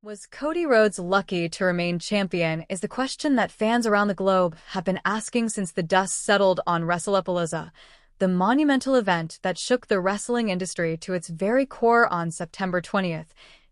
Was Cody Rhodes lucky to remain champion is the question that fans around the globe have been asking since the dust settled on Wrestlepalooza, the monumental event that shook the wrestling industry to its very core on September 20th,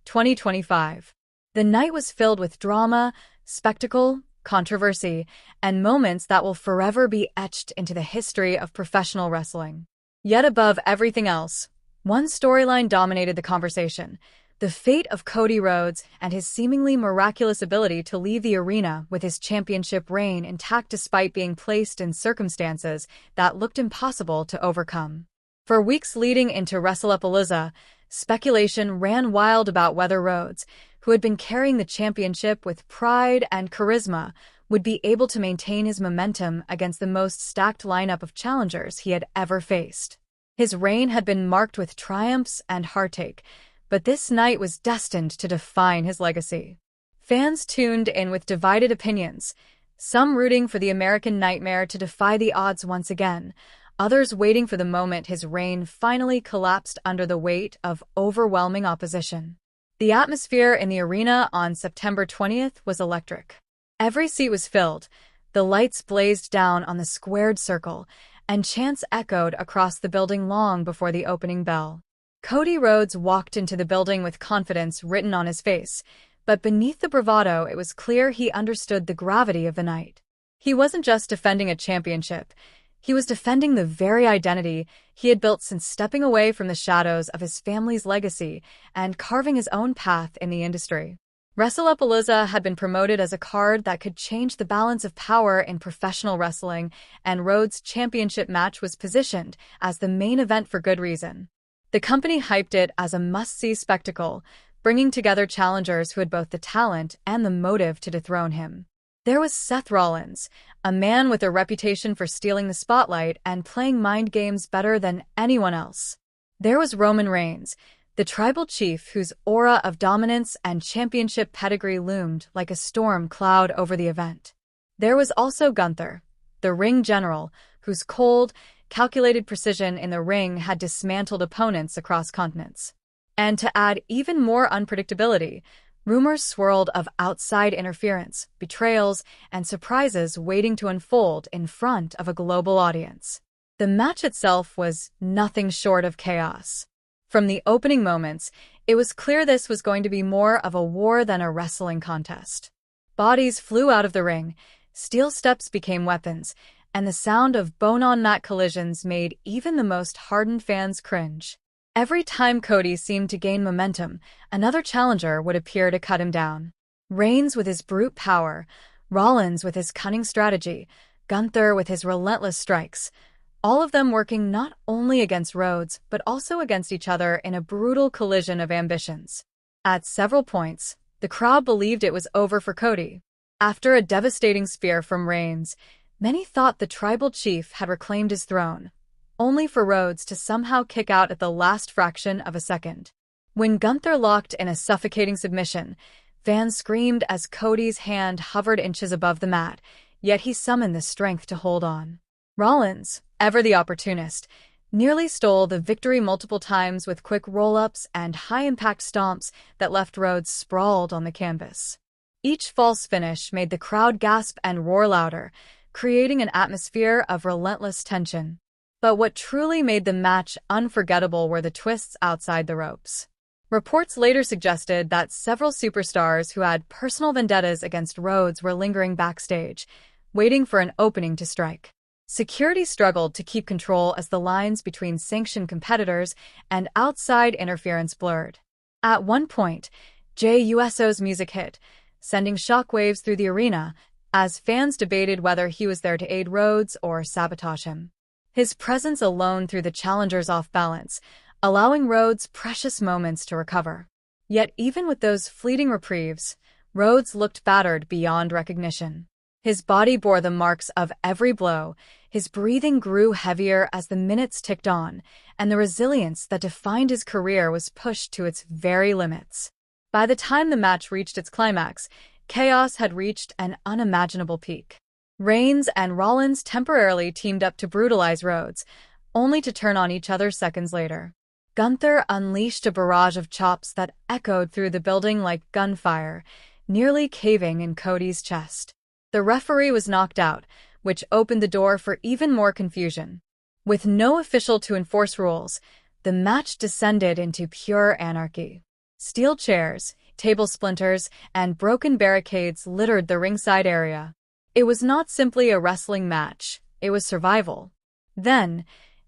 2025. The night was filled with drama, spectacle, controversy, and moments that will forever be etched into the history of professional wrestling. Yet above everything else, one storyline dominated the conversation: the fate of Cody Rhodes and his seemingly miraculous ability to leave the arena with his championship reign intact despite being placed in circumstances that looked impossible to overcome. For weeks leading into Wrestlepalooza, speculation ran wild about whether Rhodes, who had been carrying the championship with pride and charisma, would be able to maintain his momentum against the most stacked lineup of challengers he had ever faced. His reign had been marked with triumphs and heartache, but this night was destined to define his legacy. Fans tuned in with divided opinions, some rooting for the American Nightmare to defy the odds once again, others waiting for the moment his reign finally collapsed under the weight of overwhelming opposition. The atmosphere in the arena on September 20th was electric. Every seat was filled, the lights blazed down on the squared circle, and chants echoed across the building long before the opening bell. Cody Rhodes walked into the building with confidence written on his face, but beneath the bravado it was clear he understood the gravity of the night. He wasn't just defending a championship, he was defending the very identity he had built since stepping away from the shadows of his family's legacy and carving his own path in the industry. Wrestlepalooza had been promoted as a card that could change the balance of power in professional wrestling, and Rhodes' championship match was positioned as the main event for good reason. The company hyped it as a must-see spectacle, bringing together challengers who had both the talent and the motive to dethrone him. There was Seth Rollins, a man with a reputation for stealing the spotlight and playing mind games better than anyone else. There was Roman Reigns, the tribal chief whose aura of dominance and championship pedigree loomed like a storm cloud over the event. There was also Gunther, the ring general, whose cold, calculated precision in the ring had dismantled opponents across continents. And to add even more unpredictability, rumors swirled of outside interference, betrayals, and surprises waiting to unfold in front of a global audience. The match itself was nothing short of chaos. From the opening moments, it was clear this was going to be more of a war than a wrestling contest. Bodies flew out of the ring, steel steps became weapons, and the sound of bone-on-mat collisions made even the most hardened fans cringe. Every time Cody seemed to gain momentum, another challenger would appear to cut him down. Reigns with his brute power, Rollins with his cunning strategy, Gunther with his relentless strikes, all of them working not only against Rhodes, but also against each other in a brutal collision of ambitions. At several points, the crowd believed it was over for Cody. After a devastating spear from Reigns, many thought the tribal chief had reclaimed his throne, only for Rhodes to somehow kick out at the last fraction of a second. When Gunther locked in a suffocating submission, fans screamed as Cody's hand hovered inches above the mat, yet he summoned the strength to hold on. Rollins, ever the opportunist, nearly stole the victory multiple times with quick roll-ups and high-impact stomps that left Rhodes sprawled on the canvas. Each false finish made the crowd gasp and roar louder, creating an atmosphere of relentless tension. But what truly made the match unforgettable were the twists outside the ropes. Reports later suggested that several superstars who had personal vendettas against Rhodes were lingering backstage, waiting for an opening to strike. Security struggled to keep control as the lines between sanctioned competitors and outside interference blurred. At one point, Jey Uso's music hit, sending shockwaves through the arena, as fans debated whether he was there to aid Rhodes or sabotage him. His presence alone threw the challengers off balance, allowing Rhodes precious moments to recover. Yet even with those fleeting reprieves, Rhodes looked battered beyond recognition. His body bore the marks of every blow, his breathing grew heavier as the minutes ticked on, and the resilience that defined his career was pushed to its very limits. By the time the match reached its climax, chaos had reached an unimaginable peak. Reigns and Rollins temporarily teamed up to brutalize Rhodes, only to turn on each other seconds later. Gunther unleashed a barrage of chops that echoed through the building like gunfire, nearly caving in Cody's chest. The referee was knocked out, which opened the door for even more confusion. With no official to enforce rules, the match descended into pure anarchy. Steel chairs, table splinters, and broken barricades littered the ringside area. It was not simply a wrestling match, it was survival. Then,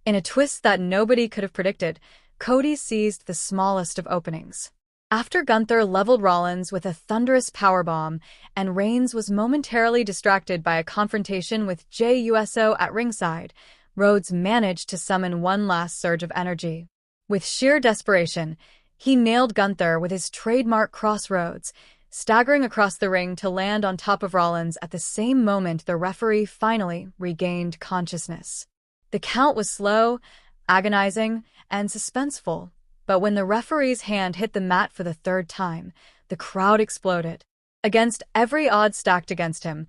in a twist that nobody could have predicted, Cody seized the smallest of openings. After Gunther leveled Rollins with a thunderous powerbomb, and Reigns was momentarily distracted by a confrontation with Jey Uso at ringside, Rhodes managed to summon one last surge of energy. With sheer desperation, he nailed Gunther with his trademark crossroads, staggering across the ring to land on top of Rollins at the same moment the referee finally regained consciousness. The count was slow, agonizing, and suspenseful, but when the referee's hand hit the mat for the third time, the crowd exploded. Against every odd stacked against him,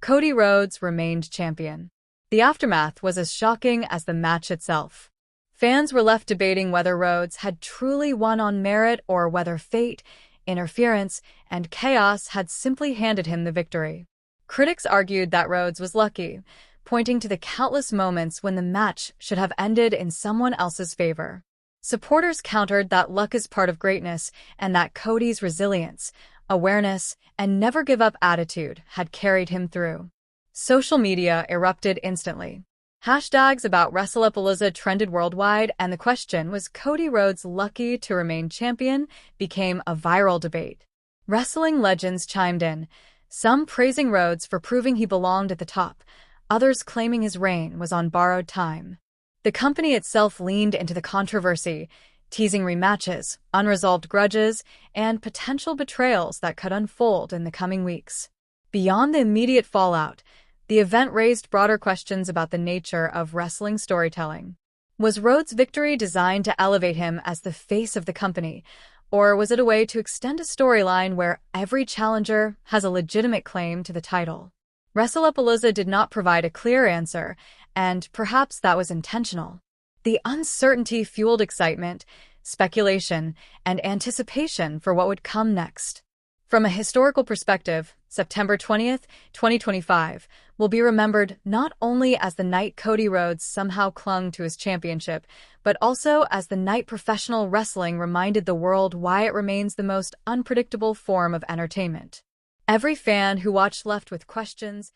Cody Rhodes remained champion. The aftermath was as shocking as the match itself. Fans were left debating whether Rhodes had truly won on merit or whether fate, interference, and chaos had simply handed him the victory. Critics argued that Rhodes was lucky, pointing to the countless moments when the match should have ended in someone else's favor. Supporters countered that luck is part of greatness and that Cody's resilience, awareness, and never-give-up attitude had carried him through. Social media erupted instantly. Hashtags about Wrestlepalooza trended worldwide, and the question, was Cody Rhodes lucky to remain champion, became a viral debate. Wrestling legends chimed in, some praising Rhodes for proving he belonged at the top, others claiming his reign was on borrowed time. The company itself leaned into the controversy, teasing rematches, unresolved grudges, and potential betrayals that could unfold in the coming weeks. Beyond the immediate fallout, the event raised broader questions about the nature of wrestling storytelling. Was Rhodes' victory designed to elevate him as the face of the company, or was it a way to extend a storyline where every challenger has a legitimate claim to the title? Wrestlepalooza did not provide a clear answer, and perhaps that was intentional. The uncertainty fueled excitement, speculation, and anticipation for what would come next. From a historical perspective, September 20th, 2025, will be remembered not only as the night Cody Rhodes somehow clung to his championship, but also as the night professional wrestling reminded the world why it remains the most unpredictable form of entertainment. Every fan who watched left with questions